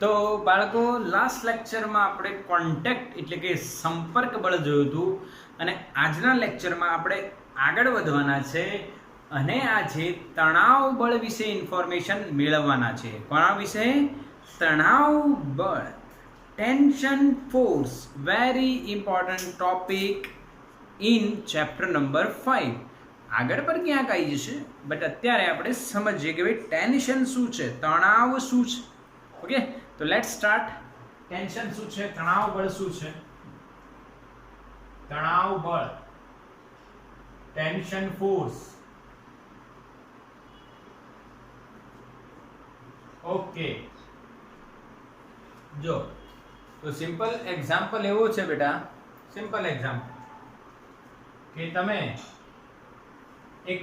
તો બાળકો લાસ્ટ લેક્ચરમાં આપણે કોન્ટેક્ટ એટલે કે સંપર્ક બળ જોયું હતું અને આજના લેક્ચરમાં આપણે આગળ વધવાના છે અને આજે તણાવ બળ વિશે ઇન્ફોર્મેશન મેળવવાના છે. કોના વિશે? તણાવ બળ, tension force, very important topic in chapter number 5. આગળ પર ક્યાંક આવી જશે, બટ અત્યારે આપણે સમજીએ કે ભાઈ ટેન્શન શું છે, તણાવ શું છે. ઓકે, તો લેટ્સ સ્ટાર્ટ. ટેન્શન શું છે, તણાવ બળ શું છે? તણાવ બળ, ટેન્શન ફોર્સ. ઓકે, જો તો સિમ્પલ એક્ઝામ્પલ એવો છે બેટા, સિમ્પલ એક્ઝામ્પલ કે તમે એક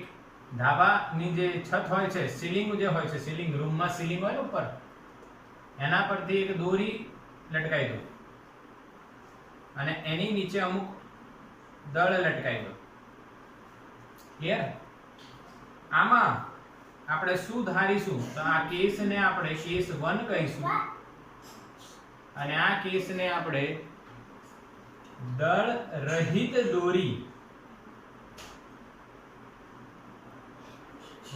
ધાબાની જે છત હોય છે, સીલિંગ જે હોય છે, સીલિંગ રૂમમાં સીલિંગ હોય ને ઉપર, એના પરથી એક દોરી લટકાઈ દો અને એની નીચે અમુક દળ લટકાઈ દો. ક્લિયર? આમાં આપણે શું ધારીશું? તો આ કેસને આપણે કેસ 1 કહીશું અને આ કેસને આપણે દળ રહિત દોરી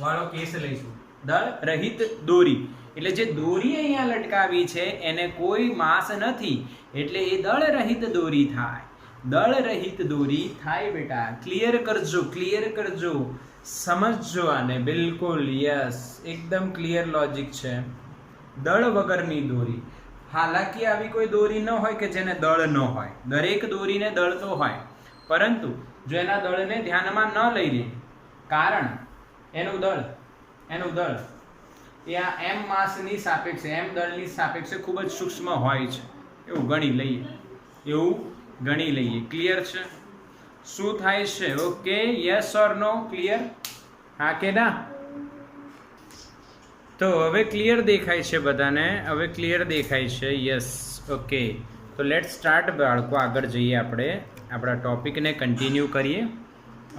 વાળો કેસ લઈશું. દળ રહિત દોરી એટલે જે દોરી અહીંયા લટકાવી છે એને કોઈ માસ નથી, એટલે એ દળ રહિત દોરી થાય. દળ રહિત દોરી થાય બેટા. ક્લિયર કરજો, ક્લિયર કરજો, સમજજો આને. બિલકુલ યસ, એકદમ ક્લિયર લોજિક છે. દળ વગરની દોરી. હાલાકી આવી કોઈ દોરી ન હોય કે જેને દળ ન હોય. દરેક દોરીને દળ તો હોય, પરંતુ જો એના દળને ધ્યાનમાં ન લઈ લે, કારણ એનું દળ એ આ એમ માસની સાપેક્ષે, એમ દળની સાપેક્ષે ખૂબ જ સૂક્ષ્મ હોય છે, એવું ગણી લઈએ. ક્લિયર છે શું થાય છે? Okay, yes or no? Clear? હા કે ના? તો હવે ક્લિયર દેખાય છે બધાને? હવે ક્લિયર દેખાય છે? યસ. ઓકે, તો લેટ સ્ટાર્ટ બાળકો. આગળ જઈએ, આપણે આપણા ટોપિકને કન્ટિન્યુ કરીએ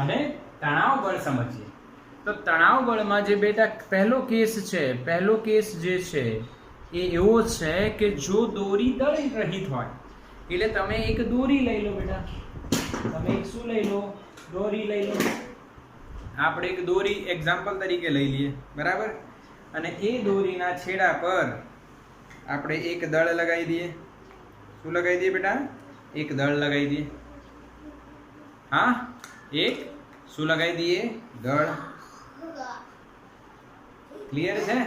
અને તણાવ બળ સમજીએ. તો તણાવ બળમાં જે બેટા પહેલો કેસ છે, પહેલો કેસ જે છે એ એવો છે કે જો દોરી દળ રહિત હોય, એટલે તમે એક દોરી લઈ લો બેટા. તમે એક શું લઈ લો? દોરી લઈ લો. આપણે એક દોરી એક્ઝામ્પલ તરીકે લઈ લઈએ, બરાબર? અને એ દોરીના છેડા પર આપણે એક દળ લગાવી દઈએ. શું લગાવી દઈએ બેટા? એક દળ લગાવી દઈએ. હા, એક શું લગાવી દઈએ? દળ. ક્લિયર છે?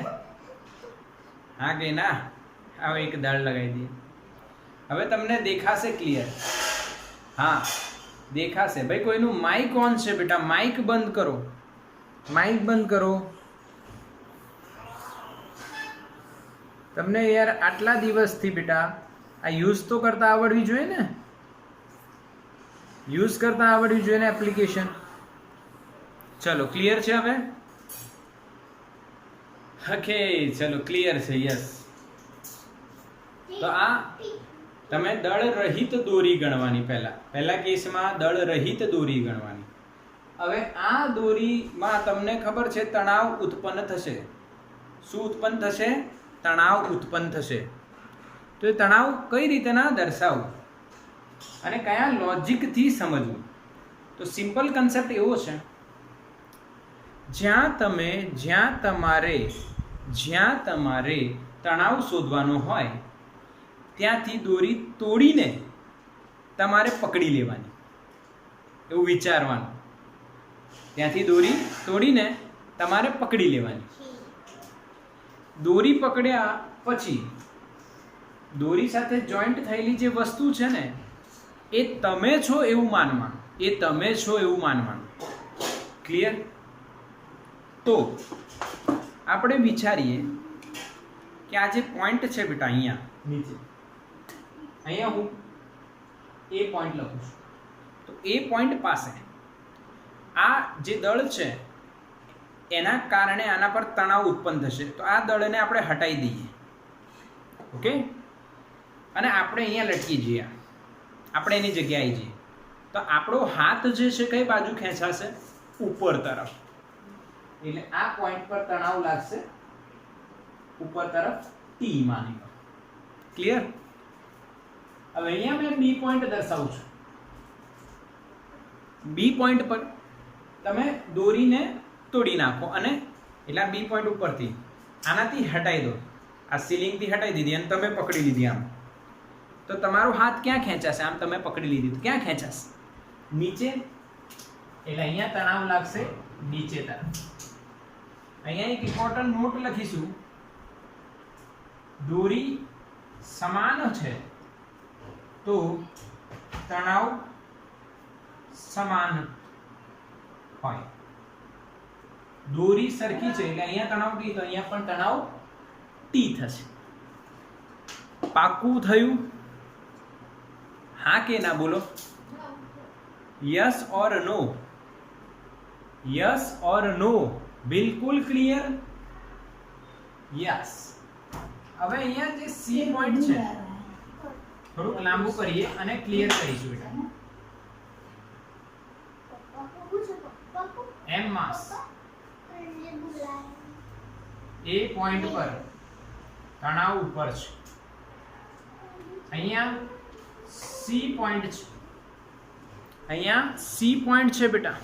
હા કે ના? હવે એક દળ લગાવી દઈએ. હવે તમને દેખાશે ક્લિયર? હા, દેખાશે. ભાઈ કોઈનું માઇક ઓન છે બેટા? માઇક બંધ કરો, માઇક બંધ કરો. તમને યાર આટલા દિવસથી બેટા આ યુઝ તો કરતા આવડવી જોઈએ ને? યુઝ કરતા આવડવી જોઈએ ને એપ્લિકેશન. ચલો, ક્લિયર છે હવે? ઓકે, ચલો ક્લિયર છે. યસ. તો આ તમે દળ રહિત દોરી ગણવાની. પહેલા કેસમાં દળ રહિત દોરી ગણવાની. હવે આ દોરીમાં તમને ખબર છે તણાવ ઉત્પન્ન થશે. શું ઉત્પન્ન થશે? તણાવ ઉત્પન્ન થશે. તો એ તણાવ કઈ રીતના દર્શાવવું અને કયા લોજિકથી સમજવું? તો સિમ્પલ કન્સેપ્ટ એવો છે, જ્યાં તમારે તણાવ શોધવાનો હોય ત્યાંથી દોરી તોડીને તમારે પકડી લેવાની, એવું વિચારવાનું. ત્યાંથી દોરી તોડીને તમારે પકડી લેવાની. દોરી પકડ્યા પછી દોરી સાથે જોઈન્ટ થયેલી જે વસ્તુ છે ને, એ તમે છો એવું માનવાનું. ક્લિયર? તો આપણે વિચારીએ કે આ જે પોઈન્ટ છે બેટા અહીંયા નીચે, અહીંયા હું એ પોઈન્ટ લખું છું. તો એ પોઈન્ટ પાસે આ જે દળ છે એના કારણે આના પર તણાવ ઉત્પન્ન થશે. તો આ દળને આપણે હટાવી દઈએ. ઓકે, અને આપણે અહીંયા લટકી જઈએ, આપણે એની જગ્યાએ જઈએ. તો આપણો હાથ જે છે કઈ બાજુ ખેંચાશે? ઉપર તરફ. એટલે આ પોઈન્ટ પર તણાવ લાગશે ઉપર તરફ T માની લો. ક્લિયર? હવે અહીંયા મેં બી પોઈન્ટ દર્શાવું છું. બી પોઈન્ટ પર તમે દોરીને તોડી નાખો અને એટલે બી પોઈન્ટ ઉપરથી આનાથી હટાવી દો, આ સીલિંગથી હટાવી દીધી અને તમે પકડી લીધી આમ, તો તમારો હાથ ક્યાં ખેંચાશે? આમ તમે પકડી લીધી તો ક્યાં ખેંચાશે? નીચે. એટલે અહીંયા તણાવ લાગશે નીચે તરફ. અહીંયા એક ઇમ્પોર્ટન્ટ નોટ લખીશું, દોરી સમાન છે તો તણાવ સમાન હોય. દોરી સરખી છે એટલે અહીંયા તણાવ ટી, તો અહીંયા પણ તણાવ ટી થશે. પાકું થયું? હા કે ના બોલો? यस और नो? यस और नो? बिल्कुल क्लियर? यस. હવે અહીંયા જે સી પોઈન્ટ છે થોડુંક લાંબુ કરીએ અને ક્લિયર કરીશું બેટા. એમ માસ એ પોઈન્ટ પર તણાવ ઉપર છે. અહીંયા સી પોઈન્ટ છે, અહીંયા સી પોઈન્ટ છે બેટા.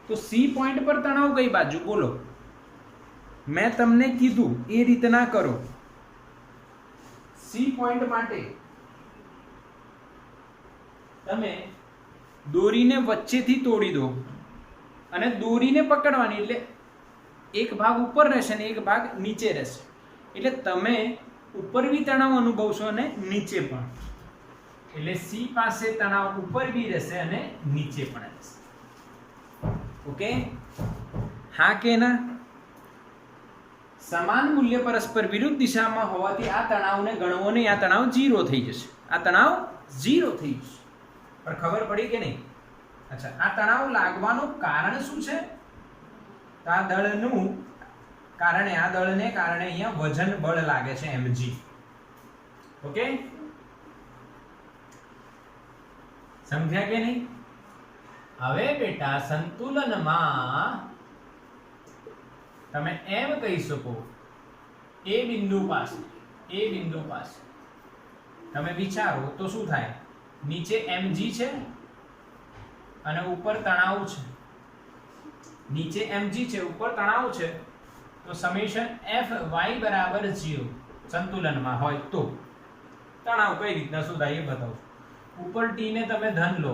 તો સી પોઈન્ટ પર તણાવ કઈ બાજુ બોલો? મેં તમને કીધું એ રીતના કરો. સી પોઈન્ટ માટે તમે દોરીને વચ્ચેથી તોડી દો અને દોરીને પકડવાની, એટલે એક ભાગ ઉપર રહેશે ને એક ભાગ નીચે રહેશે. એટલે તમે ઉપર બી તણાવ અનુભવશો અને નીચે પણ. એટલે સી પાસે તણાવ ઉપર બી રહેશે અને નીચે પણ રહેશે. ઓકે? હા કે ના? સમાન મૂલ્ય પરસ્પર વિરુદ્ધ દિશામાં હોવાથી આ તણાવને ગણવો નહીં, આ તણાવ 0 થઈ જશે. આ તણાવ 0 થઈ જશે. પણ ખબર પડી કે નહીં? અચ્છા, આ તણાવ લાગવાનું કારણ શું છે? આ દળનું કારણે, આ દળને કારણે અહીંયા વજન બળ લાગે છે mg. ઓકે? સમજ્યા કે નહીં? હવે બેટા સંતુલનમાં તમે એમ કહી શકો, એ બિંદુ પાસે તમે વિચારો તો શું થાય? નીચે mg છે અને ઉપર તણાવ છે. નીચે mg છે, ઉપર તણાવ છે, તો સમેશન fy બરાબર 0 સંતુલનમાં હોય તો તણાવ કઈ રીતના શોધાય એ બતાવું. ઉપર t ને તમે ધન લો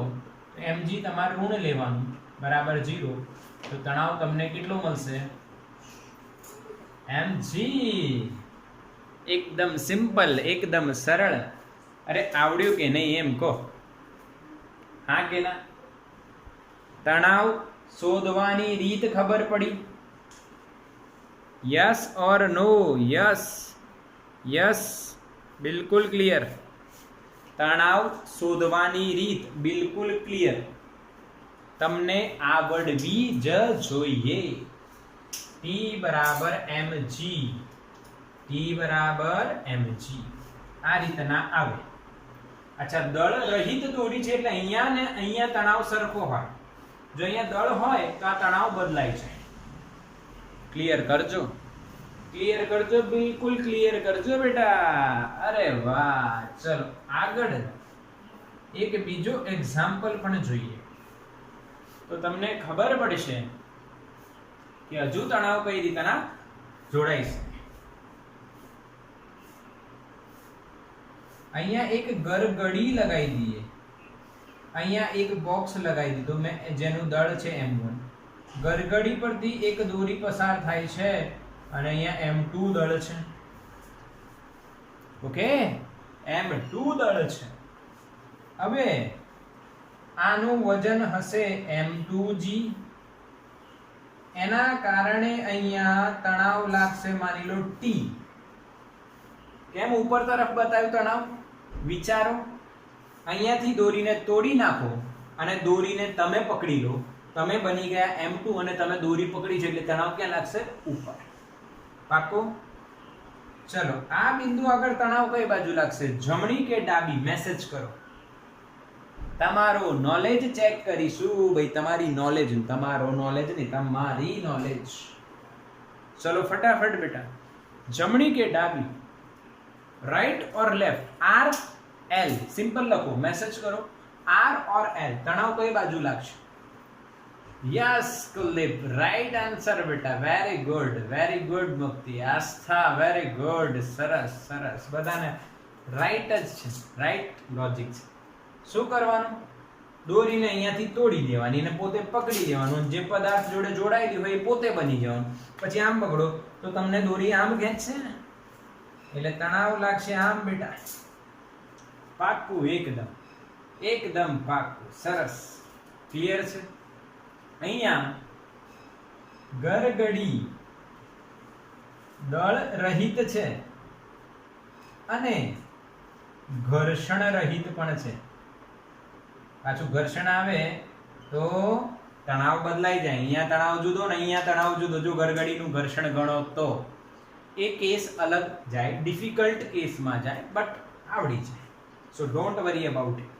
તો mg તમારે ઋણ લેવાનું બરાબર 0, તો તણાવ તમને કેટલો મળશે? mg. એકદમ સિમ્પલ, એકદમ સરળ. અરે આવડ્યું કે નહીં એમ કહો? હા કે ના? તણાવ શોધવાની રીત ખબર પડી? यस और नो? यस, यस, बिल्कुल क्लियर. तणाव शोधવાની રીત બિલકુલ ક્લિયર. તમને આવડવી જ જોઈએ. T બરાબર mg, T બરાબર mg આ રીતના આવે. અચ્છા, દળ રહિત દોરી છે એટલે અહીંયા ને અહીંયા તણાવ સરખો હોય. જો અહીંયા દળ હોય તો આ તણાવ બદલાય છે. ક્લિયર કરજો, ક્લિયર કરજો, બિલકુલ ક્લિયર કરજો બેટા. અરે વાહ. ચલો આગળ એક બીજો એક્ઝામ્પલ પણ જોઈએ તો તમને ખબર પડશે કે હજુ તણાવ કઈ રીતના જોડાય છે. અહીંયા એક ગરગડી લગાવી દઈએ, અહીંયા એક બોક્સ લગાવી દીધો મેં જેનું દળ છે m1. ગરગડી પરથી એક દોરી પસાર થાય છે અને અહીંયા m2 દળ છે. ઓકે, m2 દળ છે. હવે આનું વજન હશે m2g. એના કારણે અહીંયા તણાવ લાગશે, માની લો t. કેમ ઉપર તરફ બતાવ્યું તણાવ? વિચારો, અહીંયાથી દોરીને તોડી નાખો અને દોરીને તમે પકડી લો, તમે બની ગયા m2 અને તમે દોરી પકડી છે એટલે તણાવ ક્યાં લાગશે? ઉપર. પાક્કો? ચલો આ બિંદુ આગળ તણાવ કઈ બાજુ લાગશે? જમણી કે ડાબી? મેસેજ કરો. તમારો નોલેજ ચેક કરીશું ભાઈ. તમારી નોલેજ, તમારો નોલેજ નહીં, તમારી નોલેજ. ચલો ફટાફટ બેટા, જમણી કે ડાબી? Right or left? R L, simple લખો, મેસેજ કરો, આર ઓર એલ, તણાવ કઈ બાજુ લાગશે? યસ કુલદીપ, રાઈટ આન્સર બેટા, very good Mukti, Astha, very good, સરસ સરસ, બધાને રાઈટ જ છે, રાઈટ લોજિક છે. શું કરવાનું? દોરીને અહીંયાથી તોડી દેવાની અને પોતે પકડી દેવાનું, જે પદાર્થ જોડે જોડાયેલી હોય એ પોતે બની જવાનું. પછી આમ પકડો તો તમને દોરી આમ ખેંચશે ને, એટલે તણાવ લાગશે આમ બેટા. પાક્કું, એકદમ પાક્કું, સરસ, ક્લિયર છે? અહીંયા ગરગડી દળ રહિત છે અને ઘર્ષણ રહિત પણ છે. પાછું ઘર્ષણ આવે તો તણાવ બદલાઈ જાય. અહીંયા તણાવ જુદો ને અહીંયા તણાવ જુદો. જો ગરગડીનું ઘર્ષણ ગણો તો એ કેસ અલગ જાય, ડિફિકલ્ટ કેસમાં જાય, બટ આવડી જાય. સો ડોન્ટ વરી અબાઉટ ઇટ.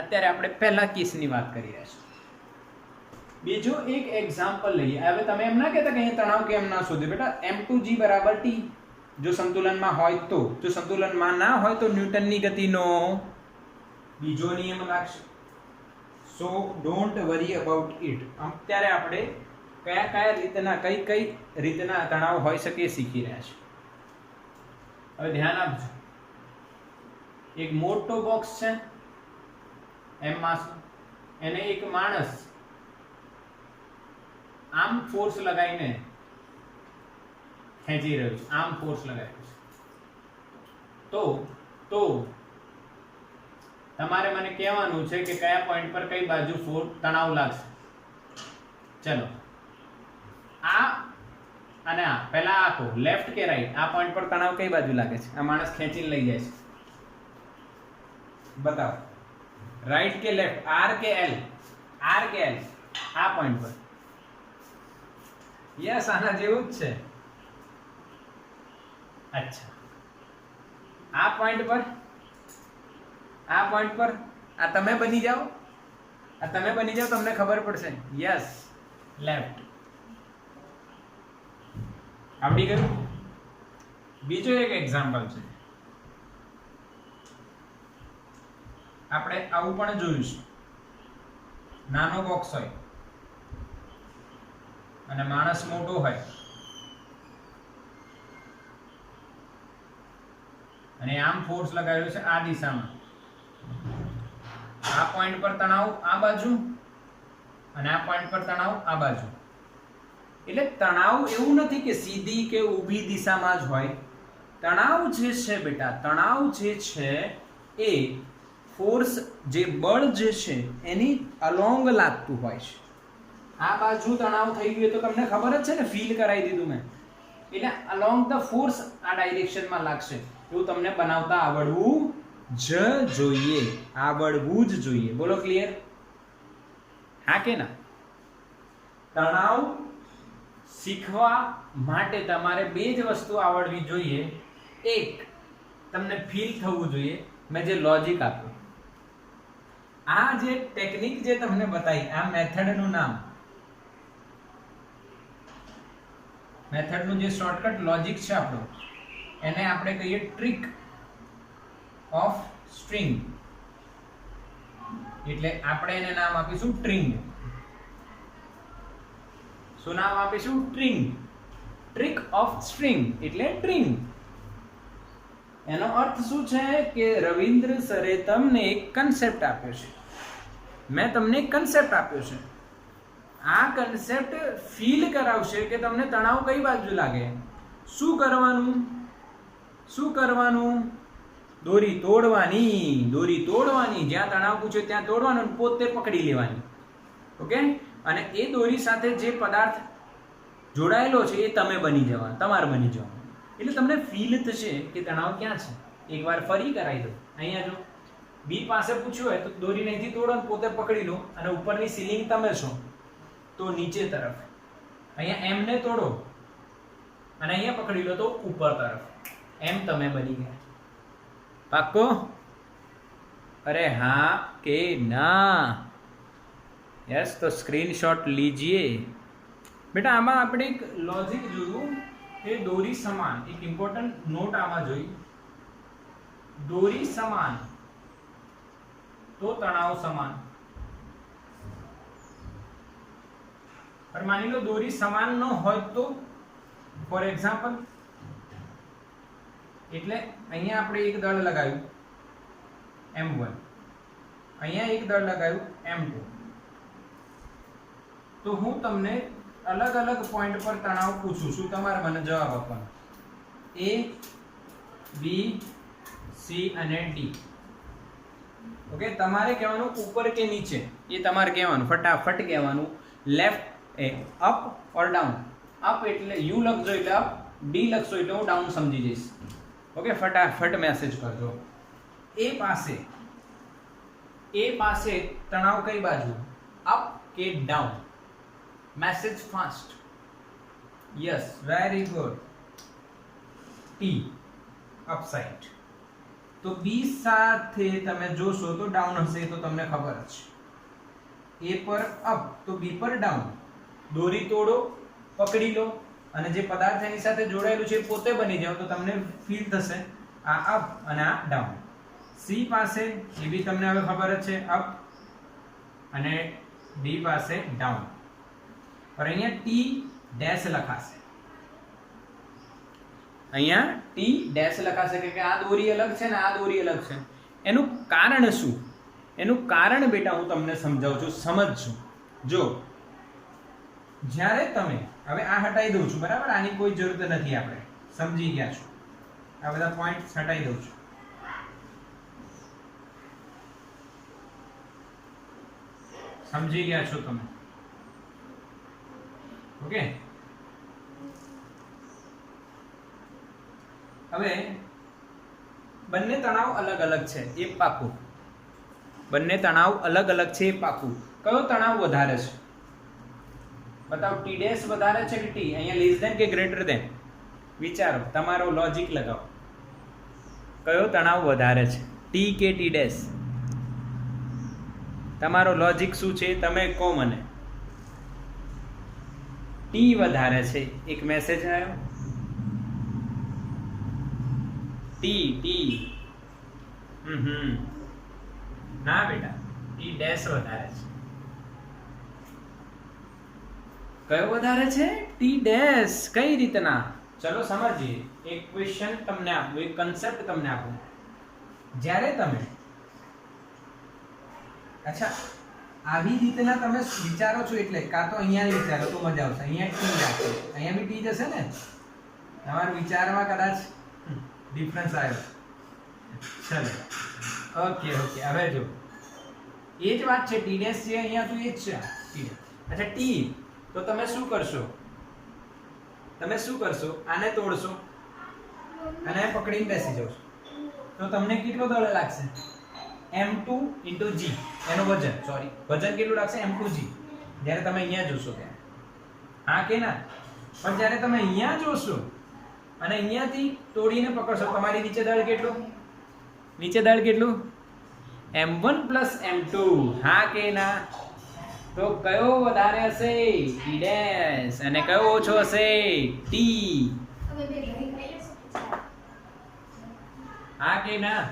અત્યારે આપણે પહેલા કેસની વાત કરી રહ્યા છીએ. બીજો એક એક્ઝામ્પલ લઈએ. હવે તમે એમ ના કહેતા કે અહીંયા તણાવ કેમ ના શોધે બેટા. m2g બરાબર t, જો સંતુલનમાં હોય તો. જો સંતુલનમાં ના હોય તો ન્યૂટનની ગતિનો બીજો નિયમ લાગશે. સો ડોન્ટ વરી અબાઉટ ઇટ. અત્યારે આપણે કઈ રીતના તણાવ હોઈ શકે શીખી રહ્યા છે. હવે ધ્યાન આપજો, એક મોટો બોક્સ છે એમ માસ, એને એક માણસ આમ ફોર્સ લગાવીને ખેંચી રહ્યું છે, આમ ફોર્સ લગાવ્યું છે. તો તમારે મને કહેવાનું છે કે કયા પોઈન્ટ પર કઈ બાજુ તણાવ લાગશે. ચલો, આ અને આ પહેલા આખો લેફ્ટ કે રાઈટ, આ પોઈન્ટ પર તણાવ કઈ બાજુ લાગે છે? આ માણસ ખેંચીને લઈ જાય છે, બતાવો. રાઈટ કે લેફ્ટ? આર કે એલ? આર કે એલ? આ પોઈન્ટ પર. યસ, આના જેવું જ છે. અચ્છા, આ પોઈન્ટ પર, આ પોઈન્ટ પર આ તમે બની જાઓ, તમને ખબર પડશે. Yes, left. આવડી ગયું? બીજો એક એક્ઝામ્પલ છે, આપણે આવું પણ જોયું છે. નાનો બોક્સ હોય અને માણસ મોટો હોય અને આમ ફોર્સ લગાવ્યો છે આ દિશામાં. આ પોઈન્ટ પર તણાવ આ બાજુ અને આ પોઈન્ટ પર તણાવ આ બાજુ. એટલે તણાવ એવું નથી કે સીધી કે ઊભી દિશામાં જ હોય. તણાવ જે છે બેટા, તણાવ જે છે એ ફોર્સ, જે બળ જે છે એની અલોંગ લાગતું હોય છે. આ બાજુ તણાવ થઈ ગયું તો તમને ખબર જ છે ને, ફીલ કરાવી દીધું મેં. એટલે અલોંગ ધ ફોર્સ આ ડાયરેક્શનમાં લાગશે. એવું તમને બનાવતા આવડવું જ જોઈએ, આવડવું જ જોઈએ. બોલો ક્લિયર? હા કે ના? તણાવ શીખવા માટે તમારે બે જ વસ્તુ આવડવી જોઈએ. એક, તમને ફીલ થવું જોઈએ. મેં જે લોજિક આપ્યું, આ જે ટેકનિક જે તમને બતાવી, આ મેથડનું નામ, મેથડનું જે શોર્ટકટ લોજિક છે આપણો, એને આપણે કહીએ ટ્રિક ઓફ સ્ટ્રિંગ. એટલે આપણે એને નામ આપીશું ટ્રિંગ. શું નામ આપીશું? ટ્રિંગ. ટ્રિક ઓફ સ્ટ્રિંગ એટલે ટ્રિંગ. એનો અર્થ શું છે કે રવિન્દ્ર સરે તમને એક કન્સેપ્ટ આપ્યો છે, મેં તમને એક કન્સેપ્ટ આપ્યો છે. આ કન્સેપ્ટ ફીલ કરાવશે કે તમને તણાવ કઈ બાજુ લાગે. શું કરવાનું? દોરી તોડવાની, જ્યાં તણાવ પૂછે ત્યાં તોડવાનું, પોતે પકડી લેવાની. ઓકે? અને એ દોરી સાથે જે પદાર્થ જોડાયેલો છે એ તમે બની જવાનું, તમારે બની જવાનું. એટલે તમને ફીલ થશે કે તણાવ ક્યાં છે. એકવાર ફરી કરાવી દો. અહીંયા જો બી પાસે પૂછ્યું હોય તો દોરી અહીંથી તોડો, પોતે પકડી લો, અને ઉપરની સીલિંગ તમે છો તો નીચે તરફ. અહીંયા એમ ને તોડો અને અહીંયા પકડી લો તો ઉપર તરફ. એમ તમે બની ગયા. પાક્કો? અરે હા કે ના? યસ, તો સ્ક્રીનશॉट लीजिए. બેટા આમાં આપણે એક લોજિક જોયું કે દોરી સમાન. એક ઇમ્પોર્ટન્ટ નોટ આમાં જોઈ દોરી સમાન તો તણાવ સમાન. પણ માની લો દોરી સમાન ન હોય તો, ફોર એક્ઝામ્પલ, એટલે અહીંયા આપણે એક દળ લગાવ્યું M1, અહીંયા એક દળ લગાવ્યું M2, તો હું તમને અલગ અલગ પોઈન્ટ પર તણાવ પૂછું છું, તમારે મને જવાબ આપવાનો. A, B, C અને D. ઓકે, તમારે કહેવાનું ઉપર કે નીચે, એ તમારે કહેવાનું, ફટાફટ કહેવાનું. લેફ્ટ અપ ઓર ડાઉન. અપ એટલે યુ લખજો એટલે અપ, ડી લખશો એટલે હું ડાઉન સમજી જઈશ. ઓકે, ફટાફટ મેસેજ કરજો. એ પાસે તણાવ કઈ બાજુ, અપ કે down? Message fast. Yes, very good. T up side. તો બી સાથે તમે જોશો તો ડાઉન હશે, તો તમને ખબર જ. એ પર અપ તો બી પર ડાઉન. દોરી તોડો, પકડી લો, અને જે પદાર્થ એની સાથે જોડાયેલું છે એ પોતે બની જાવ, તો તમને ફીલ થશે આ અપ અને આ ડાઉન. સી પાસે એ બી તમને હવે ખબર જ છે, અપ, અને ડી પાસે ડાઉન. પર અહીંયા ટી ડેશ લખાશે, અહીંયા ટી ડેશ લખાશે કે આ દોરી અલગ છે ને આ દોરી અલગ છે. એનું કારણ શું? એનું કારણ બેટા હું તમને સમજાવું છું, સમજજો. જો જ્યારે તમે, હવે આ હટાવી દઉં છું, બરાબર, આની કોઈ જરૂર નથી, આપણે સમજી ગયા છો. આ બધા પોઈન્ટ હટાવી દઉં છું. સમજી ગયા છો તમે? ઓકે, હવે બંને તણાવ અલગ અલગ છે એ પાકું. બંને તણાવ અલગ અલગ છે એ પાકું. કયો તણાવ વધારે છે? બતાવો. ટી ડેશ વધારે છે કે ટી? અહીંયા લેસ ધેન કે ગ્રેટર ધેન? વિચારો, તમારો લોજિક લગાવો. કયો તણાવ વધારે છે, ટી કે ટી ડેશ? તમારો લોજિક શું છે તમે કહો મને. ટી વધારે છે. એક મેસેજ આવ્યો, ટી. ના બેટા, ટી ડેશ વધારે છે. કયો વધારે છે? T dash. કઈ રીતના? ચલો સમજીએ. એક ક્વેશ્ચન તમને આપું, એક કન્સેપ્ટ તમને આપું. જ્યારે તમે, અચ્છા, આવી રીતના તમે વિચારો છો, એટલે કાં તો અહીંયા વિચારો તો મજા આવશે. અહીંયા ટી રાખો, અહીંયા બી ટી જશે ને. તમારા વિચારમાં કદાચ ડિફરન્સ આવ્યો. ચલો, ઓકે. હવે જો એ જ વાત છે, ટી ડેશ છે અહીંયા, તો એ જ છે ટી. અચ્છા, ટી, તો તમે શું કરશો? આને તોડશો અને પકડીને બેસી જશો, તો તમને કેટલો દળ લાગશે? M2 × G. એનું વજન, સોરી, વજન કેટલું લાગશે? M2G. જ્યારે તમે અહીંયા જોશો ત્યારે, હા કે ના? પણ જ્યારે તમે અહીંયા જોશો અને અહીંયાથી તોડીને પકડશો, તમારી નીચે દળ કેટલું? M1 + M2. હા કે ના? તો કયો વધારે હશે? T dash. અને કયો ઓછો હશે? ટી. હા કે ના?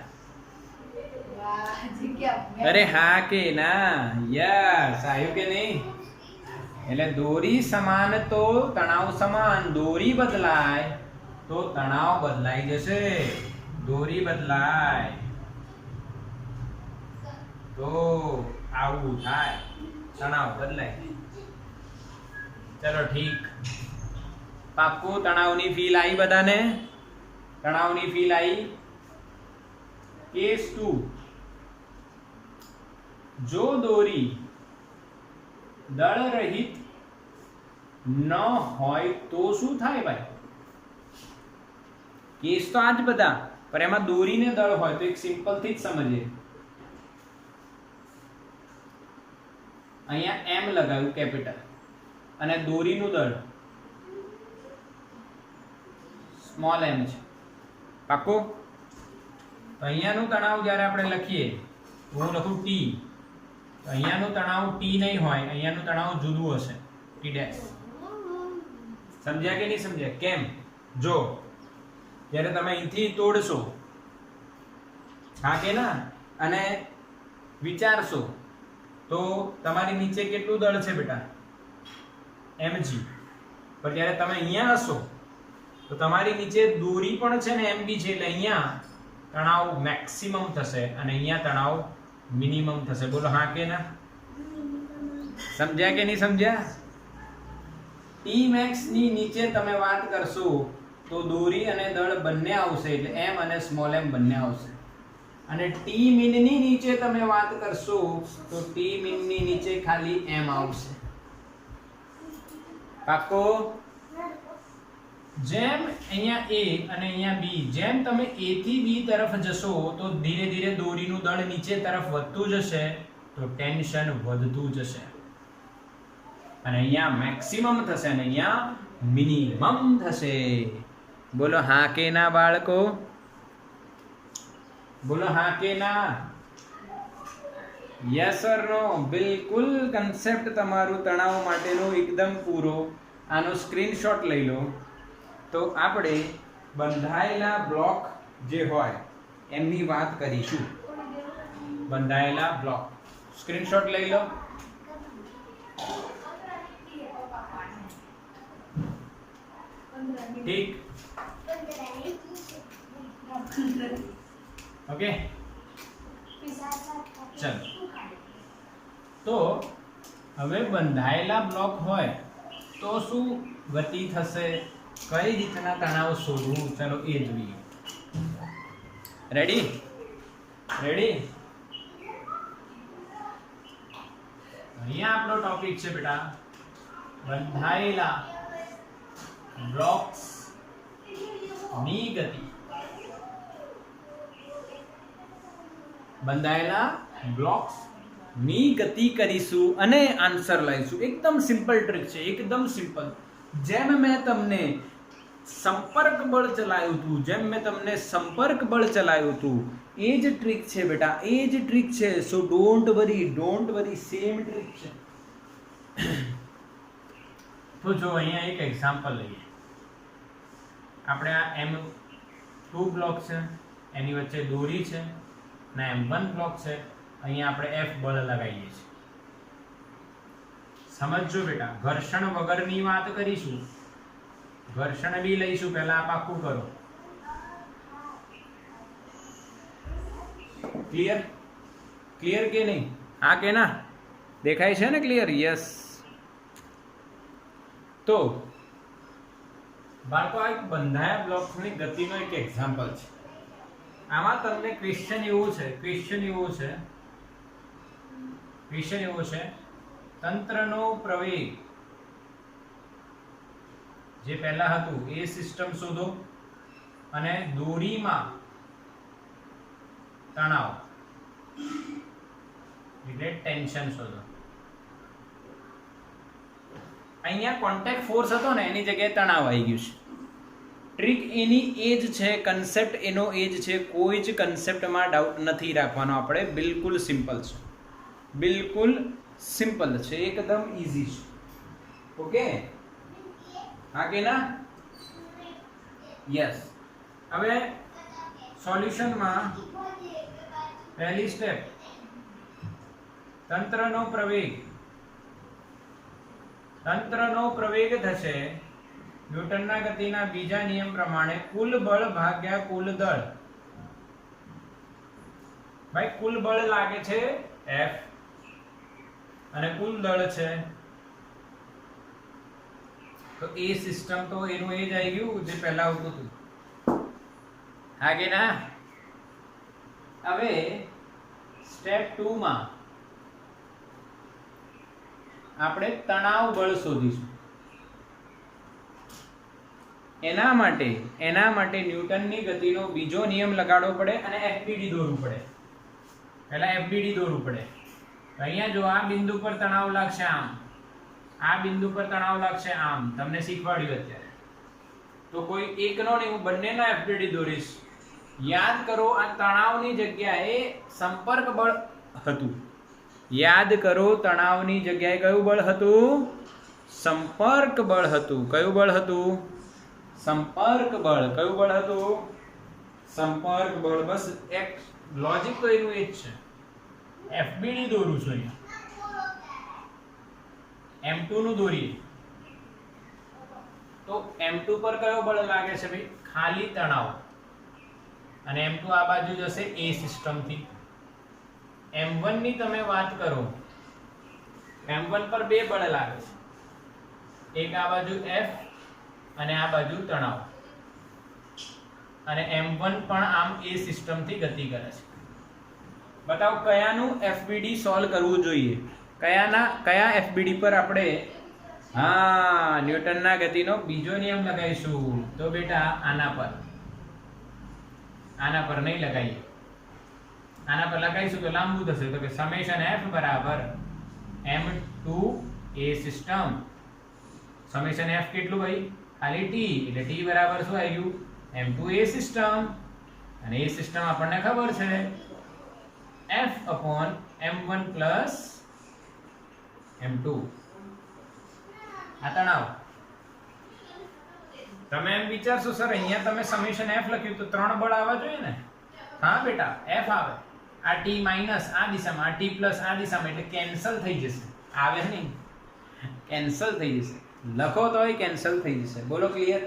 અરે હા કે ના? યસ, આવ્યું કે નહીં? એટલે દોરી સમાન તો તણાવ સમાન. દોરી બદલાય તો તણાવ બદલાઈ જશે. દોરી બદલાય તો આવું થાય, તણાવ બદલાય. ચલો ઠીક, પાક્કું. તણાવની ફીલ આવી બધાને? તણાવની ફીલ આવી? કેસ 2. જો દોરી દળ રહિત ન હોય તો શું થાય ભાઈ? કેસ તો આજ બધા, પણ એમાં દોરીને દળ હોય તો એક સિમ્પલ થી જ સમજીએ. અહીંયા M લગાવ્યું કેપિટલ, અને દોરીનું દળ સ્મોલ m છે. પાક્કું? તો અહીંયાનું તણાવ જ્યારે આપણે લખીએ, હું લખું T, તો અહીંયાનું તણાવ T નહીં હોય, અહીંયાનું તણાવ જુદું હશે, T ડેશ. સમજ્યા કે નહીં સમજ્યા? કેમ? જો જ્યારે તમે અહીંથી તોડશો, હા કે ના? અને વિચારશો તો તમારી નીચે કેટલું દળ છે બેટા? mg. પણ જ્યારે તમે અહીંયા હશો તો તમારી નીચે દોરી પણ છે ને mb છે, એટલે અહીંયા તણાવ મેક્સિમમ થશે અને અહીંયા તણાવ મિનિમમ થશે. બોલો હા કે ના? સમજ્યા કે નહીં સમજ્યા? ટી મેક્સ ની નીચે તમે વાત કરશો તો દોરી અને દળ બંને આવશે, એટલે m અને સ્મોલ m બંને આવશે. અને ટી મિન ની નીચે તમે વાત કરશો તો ટી મિન ની નીચે ખાલી m આવશે. પાકો? જેમ અહીંયા a અને અહીંયા b, જેમ તમે a થી b તરફ જશો તો ધીરે ધીરે દોરીનું દળ નીચે તરફ વધતું જશે, તો ટેન્શન વધતું જશે. અને અહીંયા મેક્સિમમ થશે અને અહીંયા મિનિમમ થશે. બોલો હા કે ના બાળકો? બોલો હા કે ના? યસ ઓર નો? બિલકુલ કન્સેપ્ટ તમારું તણાવ માટેનો એકદમ પૂરો. આનો સ્ક્રીનશોટ લઈ લો. તો આપણે બંધાયેલા બ્લોક જે હોય એમની વાત કરીશું. બંધાયેલા બ્લોક સ્ક્રીનશોટ લઈ લો. ઠીક? ઓકે, ચલો. તો હવે બંધાયેલા બ્લોક હોય તો શું ગતિ થશે, કઈ રીતના તણાવ શોધવું, ચલો એ જોઈએ. રેડી? રેડી? અહીંયા આપણો ટોપિક છે બેટા બંધાયેલા બ્લોક્સ ની ગતિ. બંધાયેલા બ્લોક્સ ની ગતિ કરીશું અને આન્સર લાવીશું. એકદમ સિમ્પલ ટ્રીક છે, એકદમ સિમ્પલ. જેમ મેં તમને સંપર્ક બળ ચલાવ્યું હતું, જેમ મેં તમને સંપર્ક બળ ચલાવ્યું હતું, એ જ ટ્રીક છે બેટા, એ જ ટ્રીક છે. So don't worry, same trick છે. તો જો અહીંયા એક એક્ઝામ્પલ લઈએ. આપણે આ m2 બ્લોક છે, એની વચ્ચે દોરી છે, અને m1 બ્લોક છે. અહીંયા આપણે F બળ લગાવીએ છીએ. સમજજો બેટા, ઘર્ષણ વગરની વાત કરીશું, ઘર્ષણ બી લઈશું. પહેલા આ પાકું કરો. ક્લિયર? ક્લિયર કે નહીં? હા કે ના? દેખાય છે ને ક્લિયર? યસ. તો બાળકો આ એક બંધાયા બ્લોકની ગતિનો એક એક્ઝામ્પલ છે. આમાં તમને ક્વેશ્ચન એવો છે તંત્રનો પ્રવેગ જે પહેલા હતું એ સિસ્ટમ શોધો અને દોરીમાં તણાવ એટલે ટેન્શન શોધો. અહીંયા કોન્ટેક્ટ ફોર્સ હતો ને એની જગ્યાએ તણાવ આવી ગયું છે. ટ્રીક એની એ જ છે, કન્સેપ્ટ એનો એ જ છે. કોઈ જ કન્સેપ્ટમાં ડાઉટ નથી રાખવાનો આપણે. બિલકુલ સિમ્પલ છે, બિલકુલ સિમ્પલ છે, એકદમ ઈઝી છે. ઓકે? હા કે ના? યસ. હવે સોલ્યુશનમાં પહેલી સ્ટેપ, તંત્રનો પ્રવેગ થશે ન્યૂટનના ગતિના બીજા નિયમ પ્રમાણે કુલ બળ ભાગ્યા કુલ દળ. ભાઈ કુલ બળ લાગે છે F અને કુલ દળ છે તો એ સિસ્ટમ તો એનું એ જ આવી ગયું જે પહેલા આવતું હતું. હા કે ના? હવે સ્ટેપ 2 માં આપણે તણાવ બળ શોધીશું. એના માટે ન્યૂટનની ગતિનો બીજો નિયમ લગાડવો પડે અને FBD દોરવું પડે. પહેલા FBD દોરવું પડે. અહીંયા જો આ બિંદુ પર તણાવ લાગશે આમ, આ બિંદુ પર તણાવ લાગશે આમ. તમને શીખવાડ્યું અત્યારે. તો કોઈ એકનો નહીં, હું બંનેનો FBD દોરીશ. યાદ કરો આ તણાવની જગ્યાએ સંપર્ક બળ હતું. યાદ કરો તણાવની જગ્યાએ કયું બળ હતું? સંપર્ક બળ હતું. કયું બળ હતું? સંપર્ક બળ. કયું બળ હતું? સંપર્ક બળ, બસ એક લોજિક તો એનું એ જ છે. FBD દોરું છું અહીંયા, M2 નું દોરીએ તો M2 પર કયો બળ લાગે છે ભાઈ? ખાલી તણાવ. અને M2 આ બાજુ જશે A સિસ્ટમ થી. M1 ની તમે વાત કરો, M1 પર બે બળ લાગે છે, એક આ બાજુ F અને આ બાજુ તણાવ. અને M1 પણ આમ A સિસ્ટમ થી ગતિ કરે છે. બતાવો કયાનું FBD સોલ્વ કરવું જોઈએ? કયા FBD પર આપણે ન્યૂટનના ગતિનો બીજો નિયમ લગાવીશું? તો બેટા આના પર નહીં લગાવીએ. આના પર લગાવીશું તો લાંબુ થશે. તો કે સમેશન F બરાબર M2A સિસ્ટમ. સમેશન F કેટલું ભાઈ? ખાલી T, એટલે T બરાબર શું આવ્યું? M2A system. અને એ સિસ્ટમ આપણને ખબર છે F/M1 plus M2. આ તણાવ. તમે એમ વિચારશો સર અહીંયા તમે સમેશન F લખ્યું તો ત્રણ બળ આવવા જોઈએ ને? હા બેટા, F આવે. આ T માઈનસ આ દિશામાં, આ T પ્લસ આ દિશામાં, એટલે કેન્સલ થઈ જશે. આવે નહીં, કેન્સલ થઈ જશે. લખો તોય કેન્સલ થઈ જશે. બોલો ક્લિયર?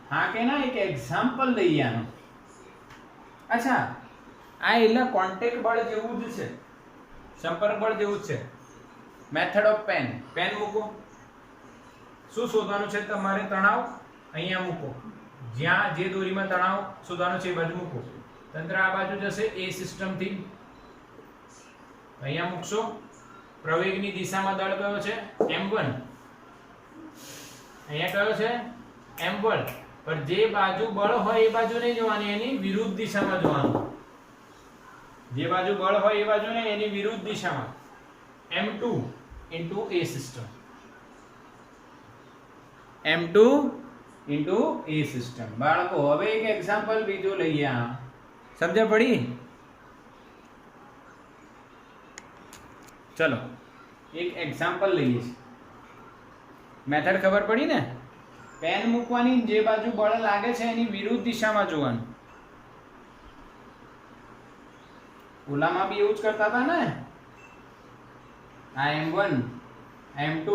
હા કે ના? એક એક્ઝામ્પલ લઈએ આનો. અચ્છા, આ એટલે કોન્ટેક્ટ બળ જેવું જ છે, સંપર્ક બળ જેવું જ છે. Method of pen. પેન મૂકો. શું શોધવાનું છે તમારે? તણાવ અહીંયા મૂકો. જ્યાં જે દોરીમાં તણાવ શોધવાનું છે એ બાજુ મૂકો. તંત્ર આ બાજુ જશે A સિસ્ટમ થી. અહીંયા મૂકશો. પ્રવેગની દિશામાં દળ કયો છે? M1. અહીંયા કયો છે? M1. પણ જે બાજુ બળ હોય એ બાજુ નહીં જોવાની, એની વિરુદ્ધ દિશામાં જોવાનું. જે બાજુ બળ હોય એ બાજુ નહીં, એની વિરુદ્ધ દિશામાં. M2 into A system. M2 into A system. બાળકો હવે એક એક્ઝામ્પલ બીજો લઈએ. સમજ્યા પડી? ચલો એક એક્ઝામ્પલ લઈએ. મેથડ ખબર પડી ને? પેન મૂકવાની, જે બાજુ બળ લાગે છે એની વિરુદ્ધ દિશામાં જોવાનું. ઓલામાં બી એવું જ કરતા હતા ને? આ M1 M2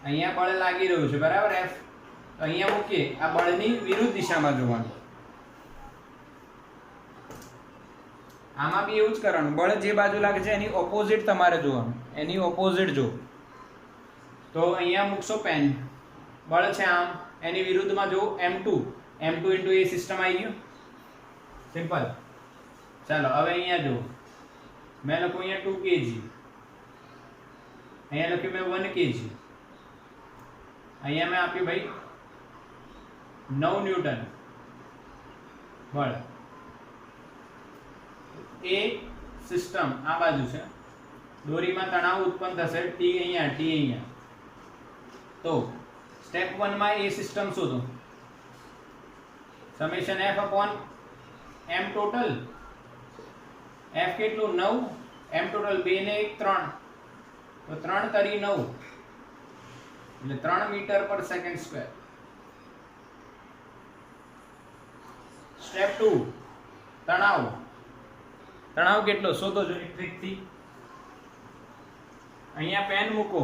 અહીંયા બળ લાગી રહ્યું છે બરાબર, F. તો અહીંયા મૂકીએ, આ બળની વિરુદ્ધ દિશામાં જોવાનું. આમાં બી એવું જ કરવાનું. બળ જે બાજુ લાગે છે એની ઓપોઝિટ તમારે જોવાનું. એની ઓપોઝિટ જો. તો અહીંયા મૂકશો પેન. બળ છે આમ, એની વિરુદ્ધમાં જો M2 into A સિસ્ટમ આવી ગયું. સિમ્પલ. ચાલો હવે અહીંયા જો. મેં લખ્યું અહીંયા 2 kg, અહીંયા લખ્યું મેં 1 kg, અહીંયા મેં આપ્યું ભાઈ 9 ન્યૂટન બળ. એ સિસ્ટમ આ બાજુ છે. દોરીમાં તણાવ ઉત્પન્ન થશે, T અહીંયા. તો સ્ટેપ 1 માં એ સિસ્ટમ શોધો. Summation F/M total. F કેટલું? 9. M ટોટલ 2 ને 1 3. તો 3 તરી 9 એટલે 3 મીટર પર સેકન્ડ સ્ક્વેર. સ્ટેપ 2 તણાવ. તણાવ કેટલો શોધો જો એક ટ્રીક થી. અહીંયા પેન મૂકો.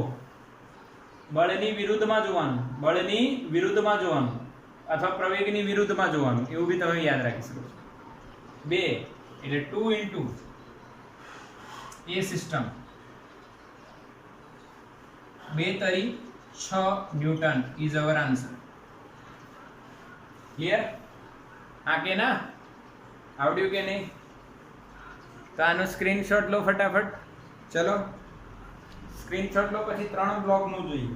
બળની વિરુદ્ધમાં જોવાનું. બળની વિરુદ્ધમાં જોવાનું અથવા પ્રવેગની વિરુદ્ધમાં જોવાનું. એવું બી તમે યાદ રાખી શકો છો. 2 એટલે 2 into A સિસ્ટમ. 2 તરી 6 newton is our answer. Clear? હા કે ના? આવડ્યું કે નહીં? તો આનો સ્ક્રીનશોટ લો ફટાફટ. ચલો સ્ક્રીનશોટ લો. પછી 3 બ્લોકનું જોઈએ.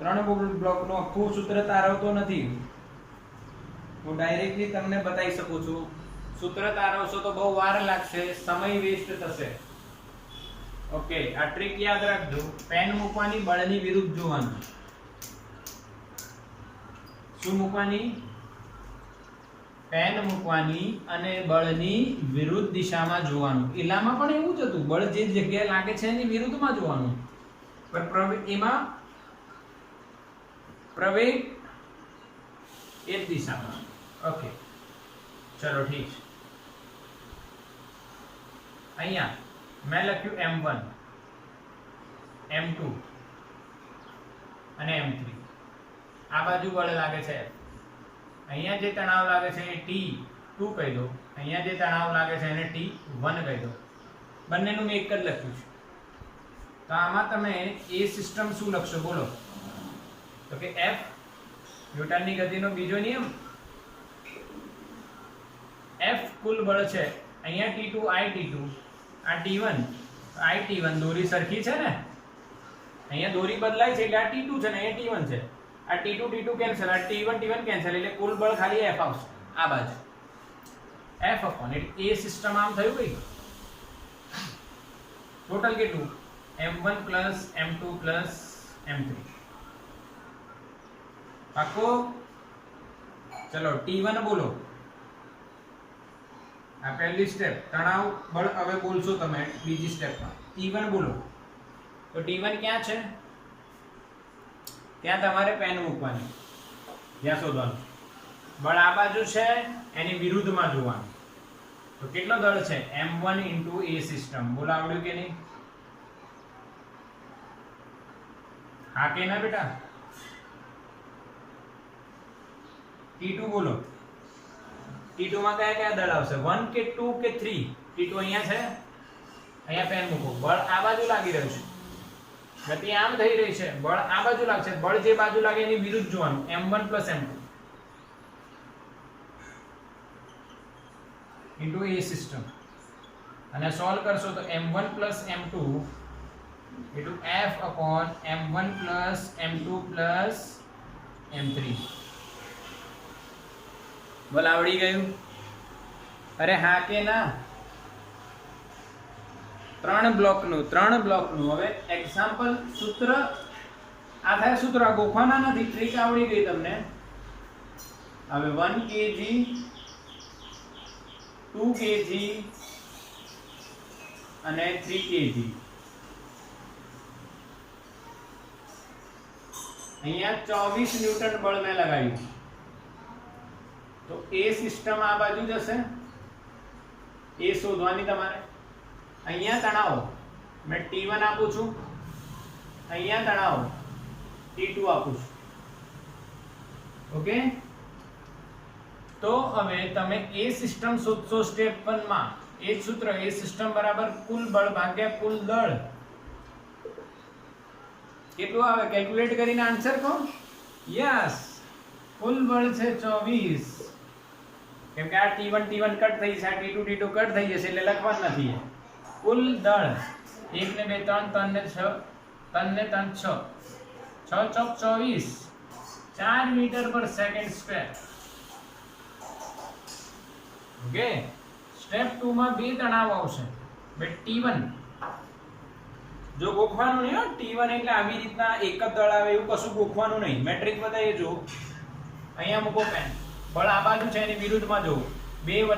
3 બ્લોકનું આખું સૂત્ર તારવતો નથી, હું ડાયરેક્ટલી તમને બતાવી શકું છું. સૂત્ર તારવશો તો બહુ વાર લાગશે, સમય વેસ્ટ થશે. ઓકે, આ ટ્રીક યાદ રાખજો. પેન મૂકવાની, બળની વિરુદ્ધ જોવાનું. શું મૂકવાની? પેન મૂકવાની અને બળની વિરુદ્ધ દિશામાં જોવાનું. એલામાં પણ એવું જ હતું, બળ જે જગ્યાએ લાગે છે એની વિરુદ્ધમાં જોવાનું. પણ એમાં પ્રવેગ એ જ દિશામાં. ઓકે, ચલો ઠીક છે. અહીંયા મેં લખ્યું M1, M2 અને M3. આ બાજુ બળ લાગે છે. અહીંયા જે તણાવ લાગે છે એ T2 કહી દો, અહીંયા જે તણાવ લાગે છે એને T1 કહી દો. બંનેનું મેં એક જ લખ્યું છે. તો આમાં તમે એ સિસ્ટમ શું લખશો બોલો? તો કે F ન્યૂટનની ગતિનો બીજો નિયમ, F કુલ બળ છે. અહીંયા T2 I T2, આ T1 I T1. દોરી સરખી છે ને, અહીંયા દોરી બદલાય છે એટલે આ T2 છે ને અહીંયા T1 છે. આ T2 T2 કેન્સલ, આ T1 T1 કેન્સલ, એટલે કુલ બળ ખાલી F આવશે આ બાજુ. F અપોન એટલે એ સિસ્ટમ આમ થયું ભાઈ. ટોટલ કેટલું? M1 plus M2 plus M3. પાકો? ચલો T1 બોલો. આ પહેલી સ્ટેપ તણાવ બળ. હવે બોલશો તમે બીજી સ્ટેપમાં T1 બોલો. તો T1 ક્યાં છે? ત્યાં તમારે પેન મૂકવાની, જ્યાં શોધવાનું. બળ આ બાજુ છે, એની વિરુદ્ધમાં જોવાનું. તો કેટલો દળ છે? M1 ઇન્ટુ એ સિસ્ટમ. બોલો આવડ્યું કે નહીં? હા કે ના બેટા? T2 બોલો. T2 માં કયા કયા દળ આવશે? 1 કે 2 કે 3? T2 અહીંયા છે, અહીંયા પેન મૂકો. બળ આ બાજુ લાગી રહ્યું છે, ગતિ આમ થઈ રહી છે, બળ આ બાજુ લાગશે. બળ જે બાજુ લાગે એની વિરુદ્ધ જોવાનું. M1 પ્લસ M2 ઇન્ટુ એ સિસ્ટમ. અને સોલ્વ કરશો તો M1 plus M2 into F upon M1 plus M2 plus M3. બોલ આવડી ગયું? અરે હા કે ના? 3 બ્લોકનું હવે એક્ઝામ્પલ. સૂત્ર આ થાય, સૂત્ર આ ગોખવાના નથી, ટ્રીક આવડી ગઈ તમને. હવે 1 kg 2 kg અને 3 kg. અહીંયા 24 ન્યૂટન બળ મેં લગાવ્યું. તો એ સિસ્ટમ આ બાજુ જશે, એ શોધવાની તમારે. અહીંયા તણાવ મેં T1 આપું છું, અહીંયા તણાવ T2 આપું છું. ઓકે, તો હવે તમે એ સિસ્ટમ શોધશો સ્ટેપ 1 માં. એ જ સૂત્ર, એ સિસ્ટમ બરાબર કુલ બળ ભાગ્યા કુલ દળ. કેટલું આવે? કેલ્ક્યુલેટ કરીને આન્સર કહો. યસ, કુલ બળ છે 24. કેમ કે આ T1 T1 કટ થઈ જશે, આ T2 T2 કટ થઈ જશે એટલે લખવાનું નથી. કુલ દળ 1 ને 2 3 3 ને 6 3 ને 3 6 6 ચોક 24 4 મીટર પર સેકન્ડ સ્ક્વેર. ઓકે, સ્ટેપ 2 માં બે તણાવ આવશે. બે T1 જો ગોખવાનું નહીં હો. T1 એટલે આવી રીતના એક જ દળ આવે એવું કશું ગોખવાનું નહીં. મેટ્રિક બતાવીએ જો. અહીંયા મૂકો પેન. બળ આ બાજુ છે, એની વિરુદ્ધમાં જો. 2 +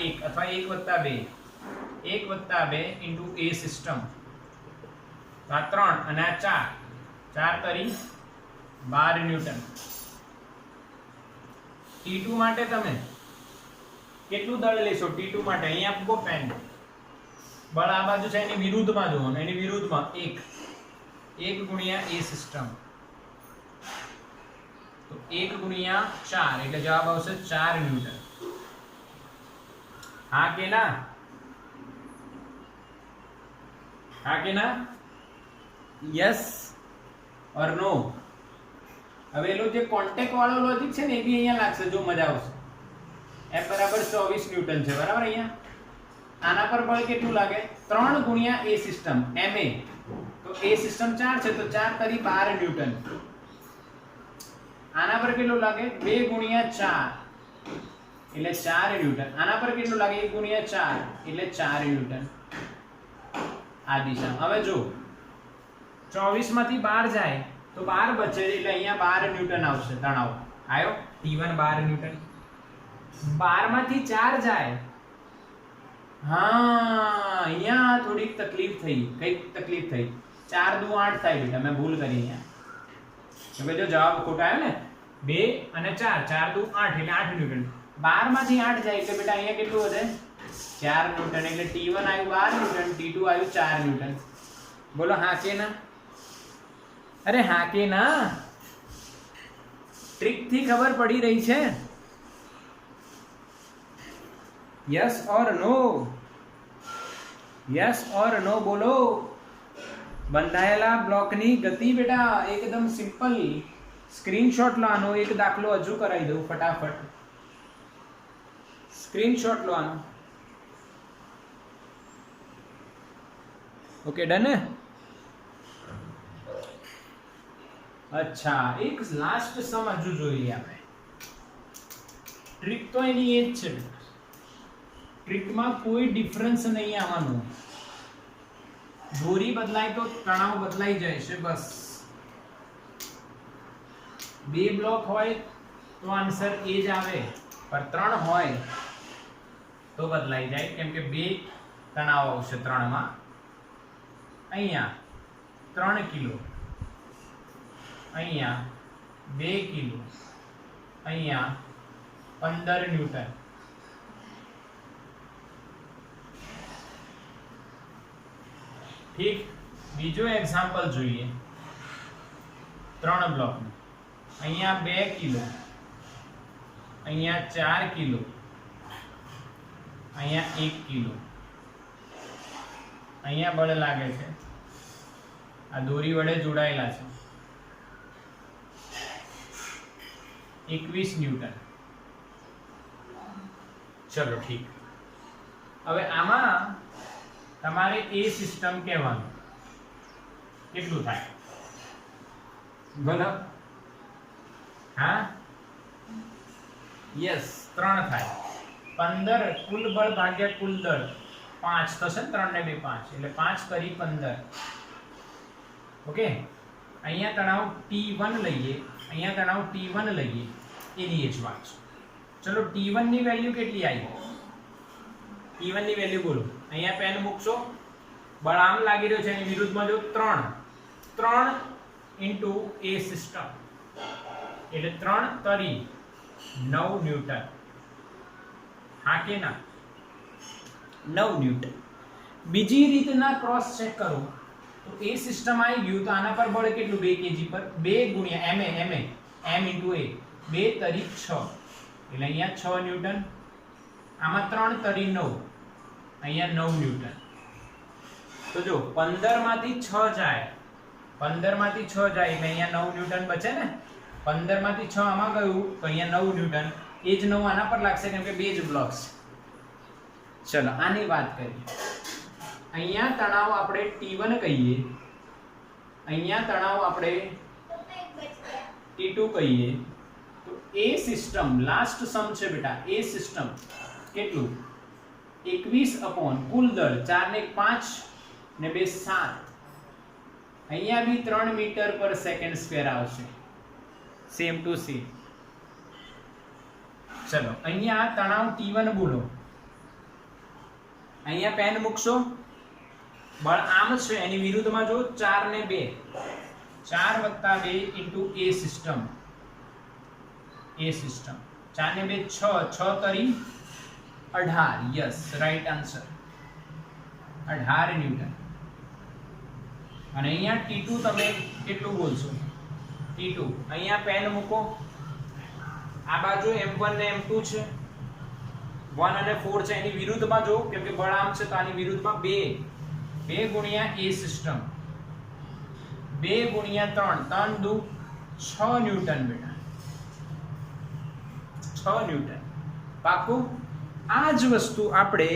1 અથવા 1 + 2 1 + 2 ઇન્ટુ એ સિસ્ટમ. આ 3 અને આ 4 તરી 12 ન્યૂટન. T2 માટે તમે કેટલું દળ લેશો? T2 માટે અહીંયા મૂકો પેન. બળ આ બાજુ છે, એની વિરુદ્ધમાં જોવાનું. એની વિરુદ્ધમાં 1 ગુણ્યા એ સિસ્ટમ. તો 1 ગુણ્યા 4 એટલે જવાબ આવશે 4 ન્યૂટન. હા કે ના? હા કે ના? યસ ઓર નો? હવે એનો જે કોન્ટેક્ટ વાળો લોજિક છે ને એ બી અહીંયા લાગશે, જો મજા આવશે. F બરાબર 24 ન્યૂટન છે, બરાબર. અહીંયા આના પર બળ કેટલું લાગે? 3 ગુણ્યા એ સિસ્ટમ ma. તો એ સિસ્ટમ 4 છે, તો 4 તરી 12 ન્યૂટન. આના પર કેટલું લાગે? 2 ગુણ્યા 4 એટલે 4 ન્યૂટન. આના પર કેટલું લાગે? 1 ગુણ્યા 4 એટલે 4 ન્યૂટન. આ દિશામાં. હવે જો 24 માંથી 12 જાય તો 12 બચે, એટલે અહીંયા 12 ન્યૂટન આવશે તણાવ. આયો T1 12 ન્યૂટન. 12 માંથી 4 જાય. હા, અહીંયા થોડીક તકલીફ થઈ. કઈ તકલીફ થઈ? 4 દુ 8 થાય બેટા, મેં ભૂલ કરી અહીંયા. હવે જો જવાબ ખોટો આવ્યો ને, 2 અને 4 4 દુ 8 એટલે 8 ન્યૂટન. 12 માંથી 8 જાય એટલે બેટા અહીંયા કેટલું વધે 4 ન્યૂટન એટલે T1 આવ્યું 12 ન્યૂટન T2 આવ્યું 4 ન્યૂટન બોલો હા કે ના અરે હા કે ના ટ્રિક થી ખબર પડી રહી છે યસ ઓર નો બોલો બંધાયેલા બ્લોકની ગતિ બેટા એકદમ સિમ્પલ સ્ક્રીનશોટ લો આનો એક દાખલો હજુ કરાવી દઉં ફટાફટ સ્ક્રીનશોટ લો આનો ઓકે ડન અચ્છા એક લાસ્ટ સમ હજુ જોઈએ આપણે ટ્રીક તો એની એ જ છે ટ્રીકમાં કોઈ ડિફરન્સ નહીં આવવાનો દોરી બદલાય તો તણાવ બદલાઈ જાય છે બસ બે બ્લોક હોય તો આન્સર એ જ આવે પણ 3 હોય તો બદલાઈ જાય કેમ કે બે તણાવ આવશે 3 માં અહીંયા 3 કિલો અહીંયા 2 કિલો અહીંયા 15 ન્યૂટન ઠીક બીજો એક્ઝામ્પલ જોઈએ 3 બ્લોક અહીંયા 2 કિલો અહીંયા 4 કિલો અહીંયા 1 કિલો અહીંયા બળ લાગે છે આ દોરી વડે જોડાયેલા છે 21 ન્યૂટન ચલો ઠીક હવે આમાં તમારે એ સિસ્ટમ કહેવાનું કેટલું થાય બોલો હા યસ 3 થાય 15 કુલ બળ ભાગ્યા કુલ દળ 5 થશે ને 3 ને 2 5 એટલે 5 કરી 15 ઓકે અહીંયા તણાવ T1 લઈએ અહીંયા તણાવ T1 લઈએ એની એ જ વાત છે ચલો T1 ની વેલ્યુ કેટલી આવી T1 ની વેલ્યુ બોલો અહીંયા પેન મૂકશો બળ આમ લાગી રહ્યો છે એની વિરુદ્ધમાં જો 3 ઇન્ટુ એ સિસ્ટમ એટલે 3 તરી 9 ન્યૂટન હા કે ના 9 ન્યૂટન બીજી રીતના ક્રોસ ચેક કરો તો એ સિસ્ટમ આવી ગયું તો આના પર બળ કેટલું 2 kg પર 2 ગુણ્યા m ઇન્ટુ a 2 તરી 6 એટલે અહીંયા 6 ન્યૂટન આમાં 3 તરી 9 અહીંયા 9 ન્યૂટન તો જો 15 માંથી 6 જાય 15 માંથી 6 જાય એટલે અહીંયા 9 ન્યૂટન બચે ને 15 માંથી 6 આમાં ગયું તો અહીંયા 9 ન્યૂટન એ જ 9 આના પર લાગશે કેમ કે બે જ બ્લોક્સ ચલો આની વાત કરીએ અહીંયા તણાવ આપણે T1 કહીએ અહીંયા તણાવ આપણે T2 કહીએ તો એ સિસ્ટમ લાસ્ટ સમ છે બેટા એ સિસ્ટમ કેટલું 21 અપોન કુલ દળ 4 ને 5 ને 2 7 અહીંયા બી 3 મીટર પર સેકન્ડ સ્ક્વેર આવશે સેમ ટુ સેમ ચલો અહીંયા તણાવ T1 બોલો અહીંયા પેન મૂકશો બળ આમ છે એની વિરુદ્ધમાં જો 4 ને 2 4 + 2 ઇન્ટુ એ સિસ્ટમ 4 ને 2 6 તરી 18 યસ રાઈટ આન્સર 18 ન્યૂટન અને અહીંયા T2 તમે કેટલું બોલશો T2 અહીંયા પેન મૂકો આ બાજુ M1 ને M2 છે 1 અને 4 છે એની વિરુદ્ધમાં જો કેમ કે બળ આમ છે તો આની વિરુદ્ધમાં 2 ગુણ્યા એ સિસ્ટમ 2 ગુણ્યા 3 3 દુ 6 ન્યૂટન બેટા 6 ન્યૂટન પાકું આ જ વસ્તુ આપણે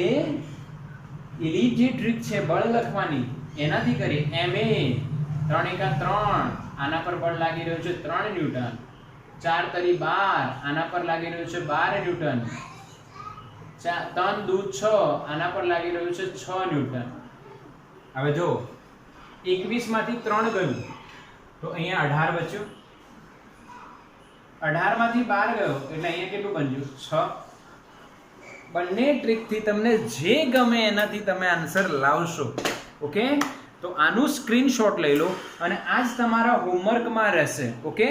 એની જે ટ્રીક છે બળ લખવાની એનાથી કરીએ ma 3 * 3 આના પર બળ લાગી રહ્યો છે 3 ન્યૂટન 4 તરી 12 આના પર લાગી રહ્યું છે 12 ન્યૂટન 3 દુ 6 આના પર લાગી રહ્યું છે 6 ન્યૂટન હવે જો 21 માંથી 3 ગયું તો અહીંયા 18 બચ્યું 18 માંથી 12 ગયો એટલે અહીંયા કેટલું બન્યું 6 બંને ટ્રીકથી તમને જે ગમે એનાથી તમે આન્સર લાવશો ઓકે તો આનું સ્ક્રીનશોટ લઈ લો અને આજ તમારા હોમવર્કમાં રહેશે ઓકે